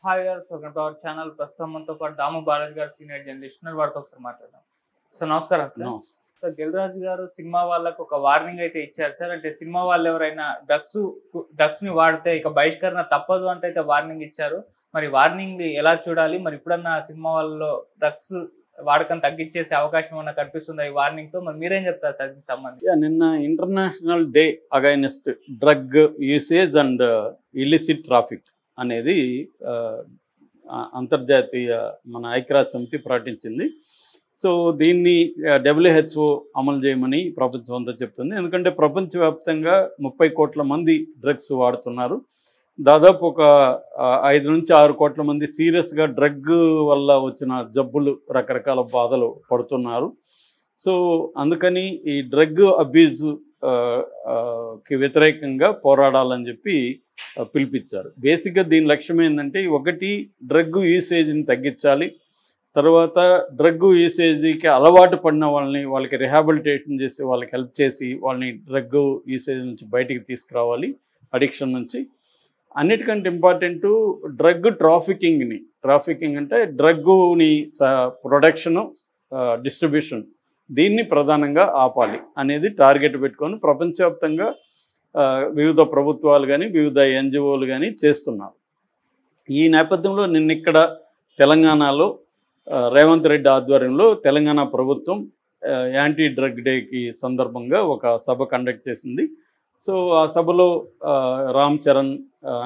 Hi గారు, welcome to our channel. ప్రస్తుతం మనతో పాటు దాము బాలాజీ గారు సీనియర్ జర్నలిస్ట్ ఉన్నారు. వారితో ఒకసారి మాట్లాడదాం. సార్ నమస్కారం సార్. సార్ దిల్ రాజు గారు సినిమా వాళ్ళకు ఒక వార్నింగ్ అయితే ఇచ్చారు సార్. అంటే సినిమా వాళ్ళు ఎవరైనా డ్రగ్స్ ని వాడితే ఇక బహిష్కరణ తప్పదు అంటే అయితే వార్నింగ్ ఇచ్చారు. మరి వార్నింగ్ ఎలా చూడాలి? మరి ఇప్పుడన్నా సినిమా వాళ్ళలో డ్రగ్స్ వాడకం తగ్గించేసే అవకాశం ఏమన్నా కనిపిస్తుందా ఈ వార్నింగ్ తో? మరి మీరేం చెప్తారు సార్ దీనికి సంబంధించి? నిన్న international day against drug usage and illicit traffic అనేది అంతర్జాతీయ మన ఐక్యరాజ్య సమితి ప్రకటించింది. సో దీన్ని WHO అమలు చేయమని ప్రపంచం అంతా చెప్తుంది. ఎందుకంటే ప్రపంచవ్యాప్తంగా 30 కోట్ల మంది డ్రగ్స్ వాడుతున్నారు. దాదాపు ఒక 5 నుంచి 6 కోట్ల మంది సీరియస్గా డ్రగ్ వల్ల వచ్చిన జబ్బులు, రకరకాల బాధలు పడుతున్నారు. సో అందుకని ఈ డ్రగ్ అబ్యూజ్ కి వ్యతిరేకంగా పోరాడాలని చెప్పి పిలిపించారు. బేసిక్గా దీని లక్ష్యం ఏంటంటే, ఒకటి డ్రగ్ యూసేజ్ని తగ్గించాలి, తర్వాత డ్రగ్ యూసేజ్కి అలవాటు పడిన వాళ్ళకి రిహాబిలిటేషన్ చేసి వాళ్ళకి హెల్ప్ చేసి వాళ్ళని డ్రగ్ యూసేజ్ నుంచి బయటికి తీసుకురావాలి, అడిక్షన్ నుంచి. అన్నిటికంటే ఇంపార్టెంట్ డ్రగ్ ట్రాఫికింగ్ అంటే డ్రగ్ని ప్రొడక్షను, డిస్ట్రిబ్యూషన్, దీన్ని ప్రధానంగా ఆపాలి అనేది టార్గెట్ పెట్టుకొని ప్రపంచవ్యాప్తంగా వివిధ ప్రభుత్వాలు కానీ వివిధ NGOలు కానీ చేస్తున్నారు. ఈ నేపథ్యంలో నిన్న తెలంగాణలో రేవంత్ రెడ్డి ఆధ్వర్యంలో తెలంగాణ ప్రభుత్వం యాంటీ డ్రగ్ డేకి సందర్భంగా ఒక సభ కండక్ట్ చేసింది. సో ఆ సభలో రామ్ చరణ్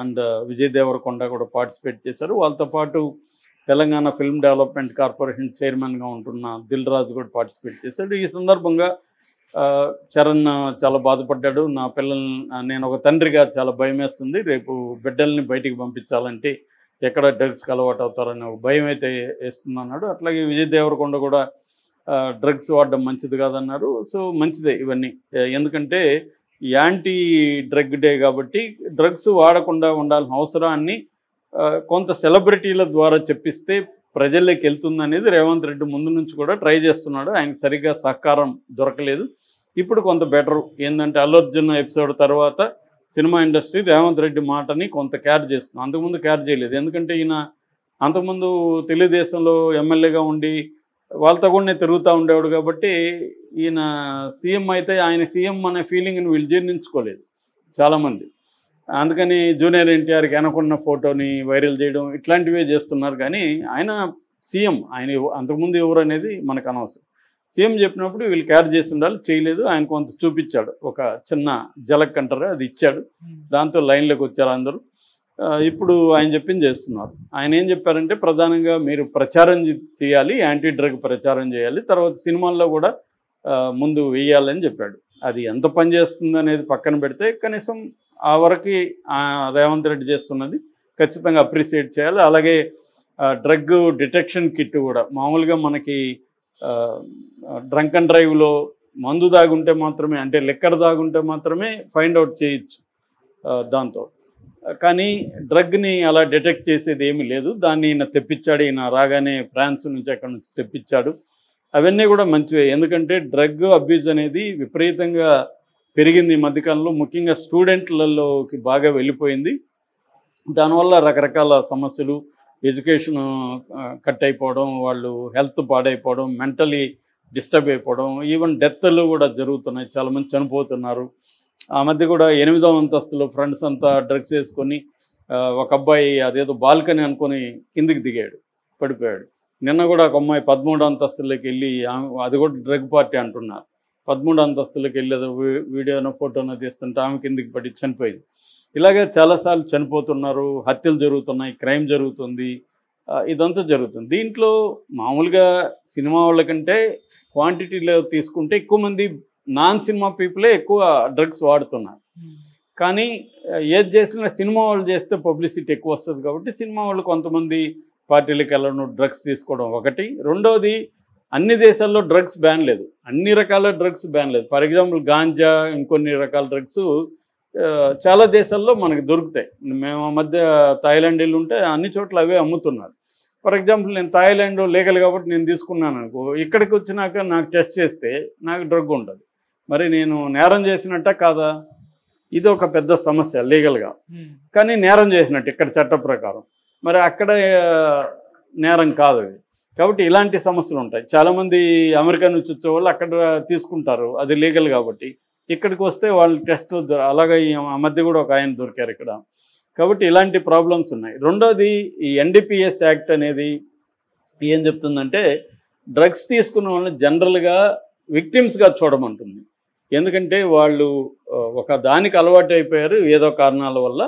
అండ్ విజయ్ దేవరకొండ కూడా పార్టిసిపేట్ చేశారు. వాళ్ళతో పాటు తెలంగాణ ఫిల్మ్ డెవలప్మెంట్ కార్పొరేషన్ చైర్మన్గా ఉంటున్న దిల్ రాజు కూడా పార్టిసిపేట్ చేశాడు. ఈ సందర్భంగా చరణ్ చాలా బాధపడ్డాడు. నా పిల్లల్ని, నేను ఒక తండ్రిగా చాలా భయం వేస్తుంది, రేపు బిడ్డల్ని బయటికి పంపించాలంటే ఎక్కడ డ్రగ్స్కి అలవాటు అవుతారని ఒక భయం అయితే వేస్తుందన్నాడు. అట్లాగే విజయ్ దేవరకొండ కూడా డ్రగ్స్ వాడడం మంచిది కాదన్నారు. సో మంచిదే ఇవన్నీ, ఎందుకంటే యాంటీ డ్రగ్ డే కాబట్టి డ్రగ్స్ వాడకుండా ఉండాల్సిన అవసరాన్ని కొంత సెలబ్రిటీల ద్వారా చెప్పిస్తే ప్రజల్లోకి వెళ్తుందనేది రేవంత్ రెడ్డి ముందు నుంచి కూడా ట్రై చేస్తున్నాడు. ఆయనకు సరిగ్గా సహకారం దొరకలేదు. ఇప్పుడు కొంత బెటర్ ఏంటంటే, అల్లు అర్జున్ ఎపిసోడ్ తర్వాత సినిమా ఇండస్ట్రీ రేవంత్ రెడ్డి మాటని కొంత కేర్ చేస్తుంది. అంతకుముందు కేర్ చేయలేదు. ఎందుకంటే ఈయన అంతకుముందు తెలుగుదేశంలో ఎమ్మెల్యేగా ఉండి వాళ్ళతో కూడా తిరుగుతూ ఉండేవాడు కాబట్టి ఈయన సీఎం అయితే ఆయన సీఎం అనే ఫీలింగ్ని వీళ్ళు జీర్ణించుకోలేదు చాలామంది. అందుకని జూనియర్ ఎన్టీఆర్కి అనుకున్న ఫోటోని వైరల్ చేయడం ఇట్లాంటివే చేస్తున్నారు. కానీ ఆయన సీఎం, ఆయన అంతకుముందు ఎవరు అనేది మనకు అనవసరం. సీఎం చెప్పినప్పుడు వీళ్ళు కేర్ చేసి ఉండాలి, చేయలేదు. ఆయన కొంత చూపించాడు, ఒక చిన్న జలక్ అంటారు అది ఇచ్చాడు, దాంతో లైన్లోకి వచ్చారు అందరూ. ఇప్పుడు ఆయన చెప్పింది చేస్తున్నారు. ఆయన ఏం చెప్పారంటే, ప్రధానంగా మీరు ప్రచారం చేయాలి, యాంటీ డ్రగ్ ప్రచారం చేయాలి, తర్వాత సినిమాల్లో కూడా ముందు వేయాలని చెప్పాడు. అది ఎంత పని చేస్తుంది అనేది పక్కన పెడితే కనీసం ఆ వరకు రేవంత్ రెడ్డి చేస్తున్నది ఖచ్చితంగా అప్రిషియేట్ చేయాలి. అలాగే డ్రగ్ డిటెక్షన్ కిట్ కూడా మామూలుగా మనకి డ్రంక్ అండ్ డ్రైవ్లో మందు దాగుంటే మాత్రమే, అంటే లిక్కర్ దాగుంటే మాత్రమే ఫైండ్ అవుట్ చేయొచ్చు దాంతో. కానీ డ్రగ్ని అలా డిటెక్ట్ చేసేది ఏమీ లేదు. దాన్ని ఈయన తెప్పించాడు. ఈయన రాగానే ఫ్రాన్స్ నుంచి అక్కడ నుంచి తెప్పించాడు. అవన్నీ కూడా మంచివే, ఎందుకంటే డ్రగ్ అబ్యూజ్ అనేది విపరీతంగా పెరిగింది ఈ మధ్యకాలంలో. ముఖ్యంగా స్టూడెంట్లలోకి బాగా వెళ్ళిపోయింది. దానివల్ల రకరకాల సమస్యలు, ఎడ్యుకేషన్ కట్ అయిపోవడం, వాళ్ళు హెల్త్ పాడైపోవడం, మెంటలీ డిస్టర్బ్ అయిపోవడం, ఈవెన్ డెత్లు కూడా జరుగుతున్నాయి, చాలామంది చనిపోతున్నారు. ఆ మధ్య కూడా 8వ అంతస్తులో ఫ్రెండ్స్ అంతా డ్రగ్స్ వేసుకొని ఒక అబ్బాయి అదేదో బాల్కనీ అనుకొని కిందికి దిగాడు, పడిపోయాడు. నిన్న కూడా ఒక అమ్మాయి 13వ అంతస్తులోకి వెళ్ళి, అది కూడా డ్రగ్ పార్టీ అంటున్నారు, 13వ అంతస్తులోకి వెళ్ళి ఏదో వీడియోనో ఫోటోనో తీస్తుంటే ఆమె కిందికి పడి చనిపోయింది. ఇలాగే చాలాసార్లు చనిపోతున్నారు, హత్యలు జరుగుతున్నాయి, క్రైమ్ జరుగుతుంది, ఇదంతా జరుగుతుంది. దీంట్లో మామూలుగా సినిమా వాళ్ళకంటే క్వాంటిటీలో తీసుకుంటే ఎక్కువ మంది నాన్ సినిమా పీపులే ఎక్కువ డ్రగ్స్ వాడుతున్నారు. కానీ ఏది చేసినా సినిమా వాళ్ళు చేస్తే పబ్లిసిటీ ఎక్కువ వస్తుంది కాబట్టి సినిమా వాళ్ళు కొంతమంది పార్టీలకు వెళ్ళడం, డ్రగ్స్ తీసుకోవడం ఒకటి. రెండవది, అన్ని దేశాల్లో డ్రగ్స్ బ్యాన్ లేదు, అన్ని రకాల డ్రగ్స్ బ్యాన్ లేదు. ఫర్ ఎగ్జాంపుల్ గాంజా, ఇంకొన్ని రకాల డ్రగ్స్ చాలా దేశాల్లో మనకి దొరుకుతాయి. మేము మధ్య థాయిలాండ్ వెళ్ళి ఉంటే అన్ని చోట్ల అవే అమ్ముతున్నారు. ఫర్ ఎగ్జాంపుల్ నేను థాయిలాండ్ లీగల్ కాబట్టి నేను తీసుకున్నాను అనుకో, ఇక్కడికి వచ్చినాక నాకు టెస్ట్ చేస్తే నాకు డ్రగ్ ఉంటుంది, మరి నేను నేరం చేసినట్ట కాదా? ఇది ఒక పెద్ద సమస్య లీగల్గా. కానీ నేరం చేసినట్టు ఇక్కడ చట్ట ప్రకారం. మరి అక్కడ నేరం కాదు అది. కాబట్టి ఇలాంటి సమస్యలు ఉంటాయి. చాలామంది అమెరికా నుంచి వచ్చే వాళ్ళు అక్కడ తీసుకుంటారు, అది లీగల్ కాబట్టి. ఇక్కడికి వస్తే వాళ్ళు టెస్ట్ అలాగే ఆ మధ్య కూడా ఒక ఆయన దొరికారు ఇక్కడ. కాబట్టి ఇలాంటి ప్రాబ్లమ్స్ ఉన్నాయి. రెండోది ఈ ఎన్డీపీఎస్ యాక్ట్ అనేది ఏం చెప్తుందంటే డ్రగ్స్ తీసుకున్న వాళ్ళని జనరల్గా విక్టిమ్స్గా చూడమంటుంది. ఎందుకంటే వాళ్ళు ఒక దానికి అలవాటు అయిపోయారు ఏదో కారణాల వల్ల.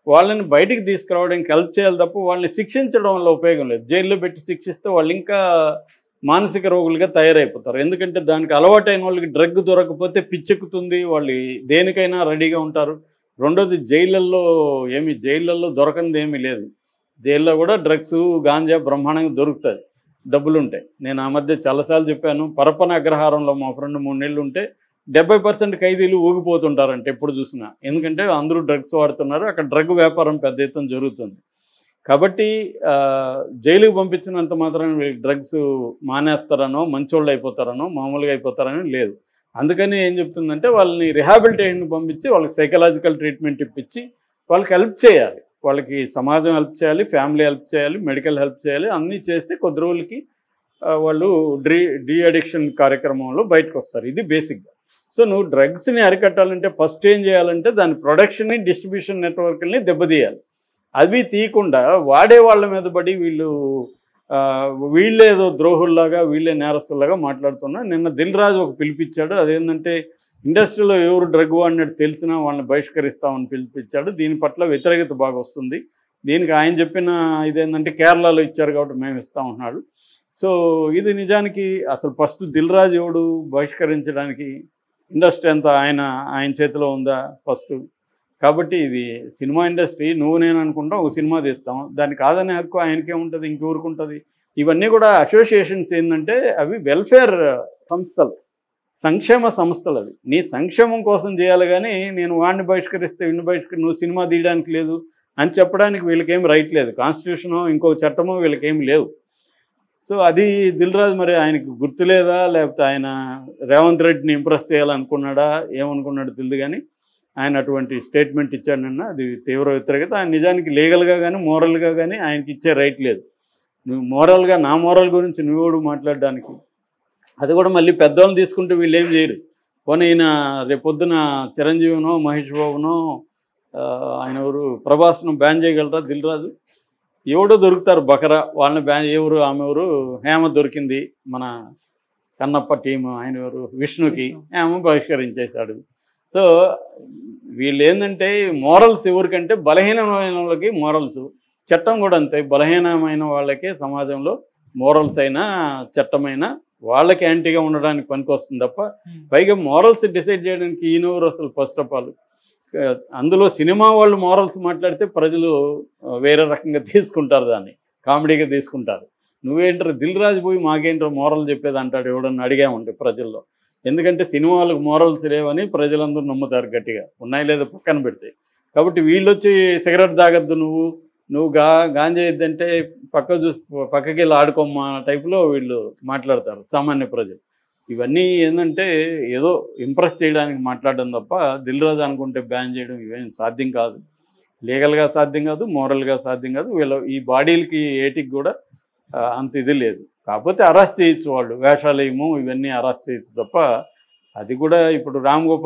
వాళ్ళని బయటికి తీసుకురావడానికి హెల్ప్ చేయాలి తప్ప వాళ్ళని శిక్షించడం వల్ల ఉపయోగం లేదు. జైల్లో పెట్టి శిక్షిస్తే వాళ్ళు ఇంకా మానసిక రోగులుగా తయారైపోతారు. ఎందుకంటే దానికి అలవాటైన వాళ్ళకి డ్రగ్ దొరకకపోతే పిచ్చెక్కుతుంది, వాళ్ళు దేనికైనా రెడీగా ఉంటారు. రెండోది జైళ్ళల్లో దొరకనిది ఏమీ లేదు. జైల్లో కూడా డ్రగ్స్ గాంజా బ్రహ్మాండంగా దొరుకుతుంది, డబ్బులుంటాయి. నేను ఆ మధ్య చాలాసార్లు చెప్పాను, పరపన అగ్రహారంలో మా ఫ్రెండ్ 3 నెలలు ఉంటే 70% ఖైదీలు ఊగిపోతుంటారంటే ఎప్పుడు చూసినా. ఎందుకంటే అందరూ డ్రగ్స్ వాడుతున్నారు, అక్కడ డ్రగ్ వ్యాపారం పెద్ద ఎత్తున జరుగుతుంది. కాబట్టి జైలుకి పంపించినంత మాత్రం వీళ్ళకి డ్రగ్స్ మానేస్తారనో మంచోళ్ళు అయిపోతారనో మామూలుగా అయిపోతారని లేదు. అందుకని ఏం చెప్తుందంటే వాళ్ళని రిహాబిలిటేషన్కి పంపించి వాళ్ళకి సైకలాజికల్ ట్రీట్మెంట్ ఇప్పించి వాళ్ళకి హెల్ప్ చేయాలి. వాళ్ళకి సమాజం హెల్ప్ చేయాలి, ఫ్యామిలీ హెల్ప్ చేయాలి, మెడికల్ హెల్ప్ చేయాలి. అన్నీ చేస్తే కొద్ది రోజులకి వాళ్ళు డీ అడిక్షన్ కార్యక్రమంలో బయటకు వస్తారు. ఇది బేసిక్గా. సో నువ్వు డ్రగ్స్ని అరికట్టాలంటే ఫస్ట్ ఏం చేయాలంటే దాని ప్రొడక్షన్ని, డిస్ట్రిబ్యూషన్ నెట్వర్క్ని దెబ్బతీయాలి. అవి తీయకుండా వాడే వాళ్ళ మీద పడి వీళ్ళేదో ద్రోహుల్లాగా వీళ్ళే నేరస్తుల్లాగా మాట్లాడుతున్నా. నిన్న దిల్ రాజు ఒక పిలిపించాడు. అదేంటంటే ఇండస్ట్రీలో ఎవరు డ్రగ్ వాడినట్టు తెలిసినా వాళ్ళని బహిష్కరిస్తామని పిలిపించాడు. దీని పట్ల వ్యతిరేకత బాగా వస్తుంది. దీనికి ఆయన చెప్పిన ఇదేంటంటే కేరళలో ఇచ్చారు కాబట్టి మేము ఇస్తామంటున్నాడు. సో ఇది నిజానికి అసలు ఫస్ట్ దిల్ రాజు ఎవడు బహిష్కరించడానికి? ఇండస్ట్రీ అంతా ఆయన చేతిలో ఉందా ఫస్ట్? కాబట్టి ఇది సినిమా ఇండస్ట్రీ, నువ్వు నేను అనుకుంటాం ఒక సినిమా తీస్తాం, దానికి కాదనే హక్కు ఆయనకే ఉంటుంది, ఇంకెవరికి ఉంటుంది? ఇవన్నీ కూడా అసోసియేషన్స్ ఏంటంటే అవి వెల్ఫేర్ సంస్థలు, సంక్షేమ సంస్థలు. అవి నీ సంక్షేమం కోసం చేయాలి. కానీ నేను వాడిని బహిష్కరిస్తే నువ్వు సినిమా తీయడానికి లేదు అని చెప్పడానికి వీళ్ళకేం రైట్ లేదు. కాన్స్టిట్యూషనో ఇంకో చట్టమో వీళ్ళకేమి లేవు. సో అది దిల్ రాజు మరి ఆయనకు గుర్తులేదా, లేకపోతే ఆయన రేవంత్ రెడ్డిని ఇంప్రెస్ చేయాలనుకున్నాడా, ఏమనుకున్నాడో తెలియదు. కానీ ఆయన అటువంటి స్టేట్మెంట్ ఇచ్చాడు నిన్న. అది తీవ్ర వ్యతిరేకత. ఆయన నిజానికి లీగల్గా కానీ మోరల్గా కానీ ఆయనకి ఇచ్చే రైట్ లేదు. నువ్వు మోరల్గా నా మోరల్ గురించి నువ్వు మాట్లాడడానికి, అది కూడా మళ్ళీ పెద్దవాళ్ళని తీసుకుంటే వీళ్ళు ఏం చేయరు. పోనీ ఈయన రేపొద్దున చిరంజీవినో మహేష్ బాబునో ఆయన ఎవరు ప్రభాస్ను బ్యాన్ చేయగలరా దిల్ రాజు? ఎవడో దొరుకుతారు బకరా, వాళ్ళని బ్యాన్. ఆమె ఎవరు హేమ దొరికింది, మన కన్నప్ప టీము. ఆయన ఎవరు విష్ణుకి హేమ బహిష్కరించేశాడు. సో వీళ్ళు ఏంటంటే మోరల్స్ ఎవరికంటే బలహీనమైన వాళ్ళకి మోరల్స్. చట్టం కూడా అంతే, బలహీనమైన వాళ్ళకే సమాజంలో మోరల్స్ అయినా చట్టమైనా వాళ్ళకి యాంటీగా ఉండడానికి పనికొస్తుంది తప్ప పైగా మోరల్స్ డిసైడ్ చేయడానికి ఈయనెవరు అసలు? ఫస్ట్ ఆఫ్ ఆల్ అందులో సినిమా వాళ్ళు మోరల్స్ మాట్లాడితే ప్రజలు వేరే రకంగా తీసుకుంటారు, దాన్ని కామెడీగా తీసుకుంటారు. నువ్వేంటారు దిల్ రాజు పోయి మాకేంటారు మోరల్ చెప్పేది అంటాడు ఎవడన్నా అడిగామంటే ప్రజల్లో. ఎందుకంటే సినిమా వాళ్ళకి మోరల్స్ లేవని ప్రజలందరూ నమ్ముతారు గట్టిగా, ఉన్నాయి లేదా పక్కన పెడితే. కాబట్టి వీళ్ళు వచ్చి సిగరెట్ తాగద్దు, నువ్వు గాంజా ఇద్దంటే పక్కకి వెళ్ళి ఆడుకోమ్మా టైపులో వీళ్ళు మాట్లాడతారు సామాన్య ప్రజలు. ఇవన్నీ ఏంటంటే ఏదో ఇంప్రెస్ చేయడానికి మాట్లాడడం తప్ప దిల్ రాజు అనుకుంటే బ్యాన్ చేయడం ఇవేం సాధ్యం కాదు. లీగల్గా సాధ్యం కాదు, మోరల్గా సాధ్యం కాదు. ఈ బాడీలకి ఏటికి కూడా అంత ఇది లేదు. కాకపోతే అరెస్ట్ చేయొచ్చు, వాళ్ళు వేషాలయము ఇవన్నీ అరెస్ట్ చేయొచ్చు తప్ప. అది కూడా ఇప్పుడు రామ్ గోపాల్